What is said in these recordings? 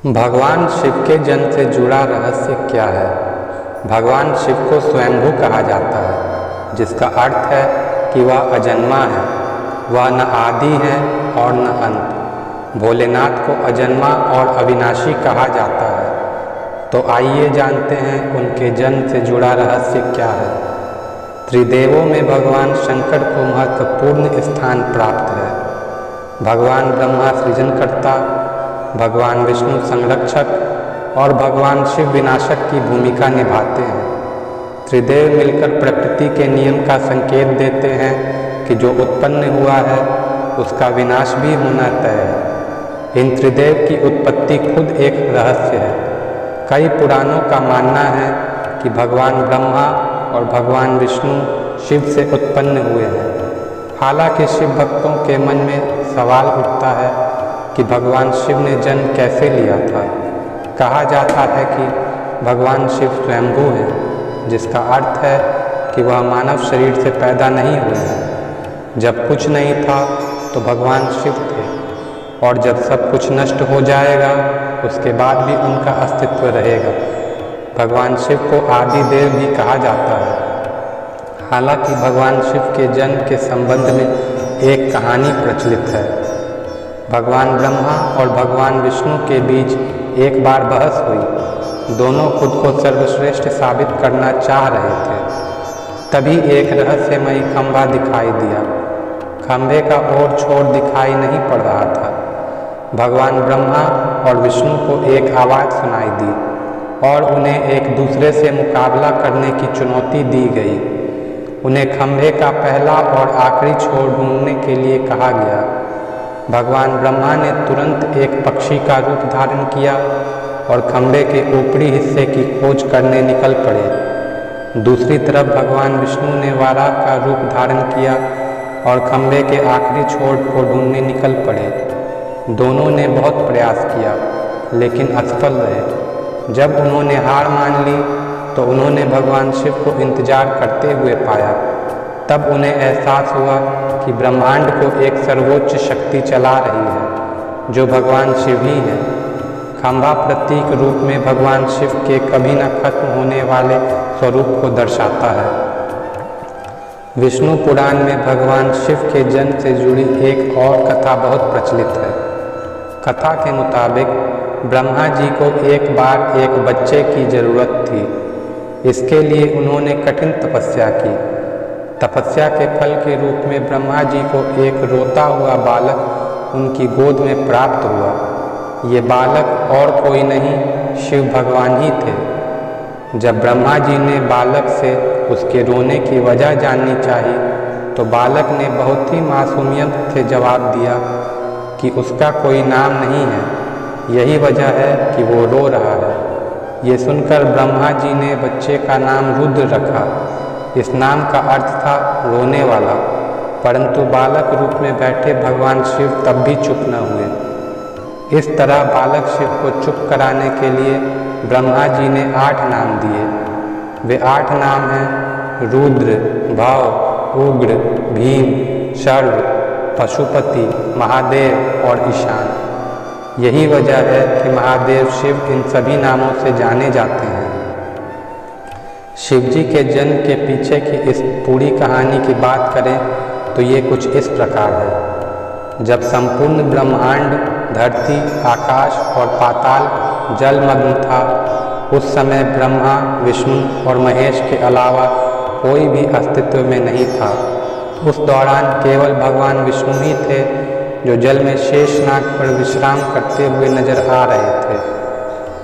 भगवान शिव के जन्म से जुड़ा रहस्य क्या है? भगवान शिव को स्वयंभू कहा जाता है, जिसका अर्थ है कि वह अजन्मा है। वह न आदि है और न अंत। भोलेनाथ को अजन्मा और अविनाशी कहा जाता है। तो आइए जानते हैं उनके जन्म से जुड़ा रहस्य क्या है। त्रिदेवों में भगवान शंकर को महत्वपूर्ण स्थान प्राप्त है। भगवान ब्रह्मा सृजनकर्ता, भगवान विष्णु संरक्षक और भगवान शिव विनाशक की भूमिका निभाते हैं। त्रिदेव मिलकर प्रकृति के नियम का संकेत देते हैं कि जो उत्पन्न हुआ है उसका विनाश भी होना तय है। इन त्रिदेव की उत्पत्ति खुद एक रहस्य है। कई पुराणों का मानना है कि भगवान ब्रह्मा और भगवान विष्णु शिव से उत्पन्न हुए हैं। हालांकि शिव भक्तों के मन में सवाल उठता है कि भगवान शिव ने जन्म कैसे लिया था। कहा जाता है कि भगवान शिव स्वयंभू हैं, जिसका अर्थ है कि वह मानव शरीर से पैदा नहीं हुए हैं। जब कुछ नहीं था तो भगवान शिव थे, और जब सब कुछ नष्ट हो जाएगा उसके बाद भी उनका अस्तित्व रहेगा। भगवान शिव को आदि देव भी कहा जाता है। हालांकि भगवान शिव के जन्म के संबंध में एक कहानी प्रचलित है। भगवान ब्रह्मा और भगवान विष्णु के बीच एक बार बहस हुई। दोनों खुद को सर्वश्रेष्ठ साबित करना चाह रहे थे। तभी एक रहस्यमयी खंभा दिखाई दिया। खंभे का और छोर दिखाई नहीं पड़ रहा था। भगवान ब्रह्मा और विष्णु को एक आवाज़ सुनाई दी और उन्हें एक दूसरे से मुकाबला करने की चुनौती दी गई। उन्हें खंभे का पहला और आखिरी छोर ढूंढने के लिए कहा गया। भगवान ब्रह्मा ने तुरंत एक पक्षी का रूप धारण किया और खंभे के ऊपरी हिस्से की खोज करने निकल पड़े। दूसरी तरफ भगवान विष्णु ने वाराह का रूप धारण किया और खंभे के आखिरी छोर को ढूंढने निकल पड़े। दोनों ने बहुत प्रयास किया, लेकिन असफल रहे। जब उन्होंने हार मान ली तो उन्होंने भगवान शिव को इंतजार करते हुए पाया। तब उन्हें एहसास हुआ कि ब्रह्मांड को एक सर्वोच्च शक्ति चला रही है, जो भगवान शिव ही है। खंभा प्रतीक रूप में भगवान शिव के कभी न खत्म होने वाले स्वरूप को दर्शाता है। विष्णु पुराण में भगवान शिव के जन्म से जुड़ी एक और कथा बहुत प्रचलित है। कथा के मुताबिक ब्रह्मा जी को एक बार एक बच्चे की जरूरत थी। इसके लिए उन्होंने कठिन तपस्या की। तपस्या के फल के रूप में ब्रह्मा जी को एक रोता हुआ बालक उनकी गोद में प्राप्त हुआ। ये बालक और कोई नहीं, शिव भगवान ही थे। जब ब्रह्मा जी ने बालक से उसके रोने की वजह जाननी चाहिए तो बालक ने बहुत ही मासूमियत से जवाब दिया कि उसका कोई नाम नहीं है, यही वजह है कि वो रो रहा है। ये सुनकर ब्रह्मा जी ने बच्चे का नाम रुद्र रखा। इस नाम का अर्थ था रोने वाला। परंतु बालक रूप में बैठे भगवान शिव तब भी चुप न हुए। इस तरह बालक शिव को चुप कराने के लिए ब्रह्मा जी ने 8 नाम दिए। वे 8 नाम हैं रुद्र, भव, उग्र, भीम, शर्व, पशुपति, महादेव और ईशान। यही वजह है कि महादेव शिव इन सभी नामों से जाने जाते हैं। शिव जी के जन्म के पीछे की इस पूरी कहानी की बात करें तो ये कुछ इस प्रकार है। जब संपूर्ण ब्रह्मांड, धरती, आकाश और पाताल जलमग्न था, उस समय ब्रह्मा, विष्णु और महेश के अलावा कोई भी अस्तित्व में नहीं था। उस दौरान केवल भगवान विष्णु ही थे, जो जल में शेषनाग पर विश्राम करते हुए नजर आ रहे थे।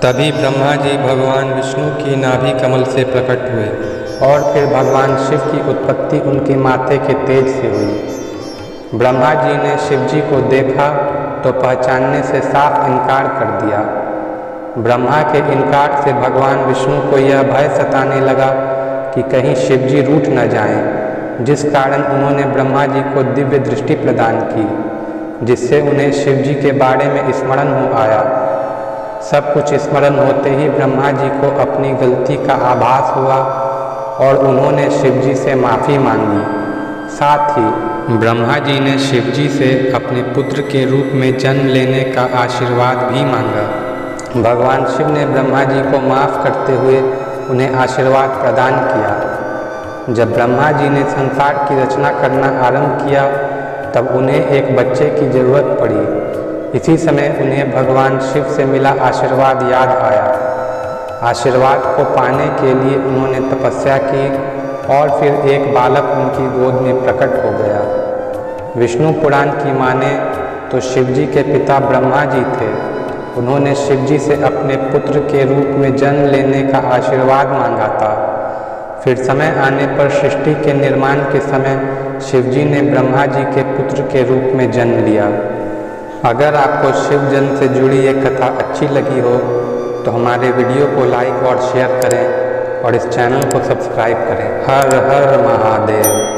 तभी ब्रह्मा जी भगवान विष्णु की नाभि कमल से प्रकट हुए और फिर भगवान शिव की उत्पत्ति उनके माथे के तेज से हुई। ब्रह्मा जी ने शिव जी को देखा तो पहचानने से साफ इनकार कर दिया। ब्रह्मा के इनकार से भगवान विष्णु को यह भय सताने लगा कि कहीं शिव जी रूठ न जाएं, जिस कारण उन्होंने ब्रह्मा जी को दिव्य दृष्टि प्रदान की, जिससे उन्हें शिव जी के बारे में स्मरण हो आया। सब कुछ स्मरण होते ही ब्रह्मा जी को अपनी गलती का आभास हुआ और उन्होंने शिव जी से माफ़ी मांगी। साथ ही ब्रह्मा जी ने शिव जी से अपने पुत्र के रूप में जन्म लेने का आशीर्वाद भी मांगा। भगवान शिव ने ब्रह्मा जी को माफ़ करते हुए उन्हें आशीर्वाद प्रदान किया। जब ब्रह्मा जी ने संसार की रचना करना आरंभ किया तब उन्हें एक बच्चे की ज़रूरत पड़ी। इसी समय उन्हें भगवान शिव से मिला आशीर्वाद याद आया। आशीर्वाद को पाने के लिए उन्होंने तपस्या की और फिर एक बालक उनकी गोद में प्रकट हो गया। विष्णु पुराण की माने तो शिवजी के पिता ब्रह्मा जी थे। उन्होंने शिवजी से अपने पुत्र के रूप में जन्म लेने का आशीर्वाद मांगा था। फिर समय आने पर सृष्टि के निर्माण के समय शिवजी ने ब्रह्मा जी के पुत्र के रूप में जन्म लिया। अगर आपको शिव जन्म से जुड़ी ये कथा अच्छी लगी हो तो हमारे वीडियो को लाइक और शेयर करें और इस चैनल को सब्सक्राइब करें। हर हर महादेव।